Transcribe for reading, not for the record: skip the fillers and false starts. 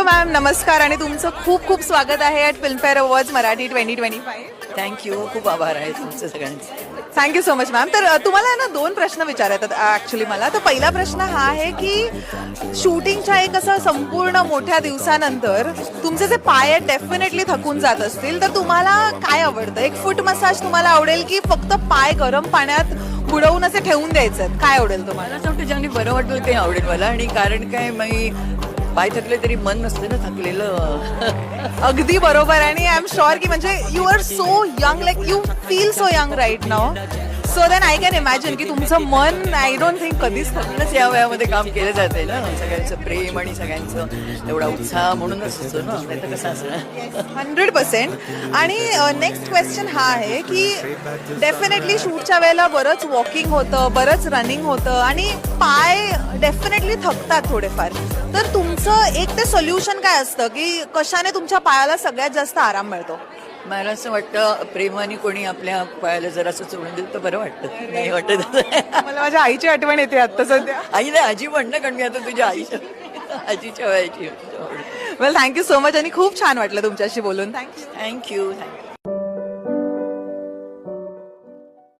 Ma'am, नमस्कार आणि तुमचं खूप खूप स्वागत आहे at Filmfare awards Marathi 2025. Thank you. खूप आभार आहे तुमचं सगळ्यांचे. Thank you so much ma'am. तर तुम्हाला आहे ना 2 प्रश्न विचारायचे ॲक्च्युली मला. तर पहिला प्रश्न हा आहे की शूटिंगच्या एक असं संपूर्ण मोठ्या दिवसानंतर तुमचे जे पाय आहेत डेफिनेटली थकून जात असतील, तर तुम्हाला काय आवडतं? एक फूट मसाज तुम्हाला आवडेल की फक्त पाय गरम पाण्यात बुडवून असे ठेवून द्यायचे? काय आवडेल तुम्हाला? मला असं वाटतं ज्यांनी बरं वाटेल ते आवडेल मला. आणि कारण काय, मी पाय थकले तरी मन नसते ना थकलेलं. अगदी बरोबर. आणि आय एम शुअर की म्हणजे you are so young, like you feel so young right now. So then I can imagine की तुमचं मन आय डोंट थिंक कधीच म्हणूनच या वयामध्ये काम केलं जाते ना, सगळ्यांचं प्रेम आणि सगळ्यांचं एवढा उत्साह म्हणूनच असतो ना, नाही तर कसं असणार. 100%. आणि नेक्स्ट क्वेश्चन हा आहे की डेफिनेटली शूटच्या वेळेला बरंच वॉकिंग होतं, बरंच रनिंग होतं आणि पाय डेफिनेटली थकतात थोडेफार. तर तुमचं एक ते सोल्युशन काय असतं की कशाने तुमच्या पायाला सगळ्यात जास्त आराम मिळतो? मला असं वाटतं प्रेमाने कोणी आपल्या पायाला जरासं चोळून दिलं तर बरं वाटतं. नाही वाटत. मला माझ्या आईची आठवण येते आता सध्या. आई नाही, आजी म्हणणं, कारण मी आता तुझ्या आईच्या आजीच्या वयाची. वेल, थँक्यू सो मच आणि खूप छान वाटलं तुमच्याशी बोलून. थँक्यू. थँक्यू.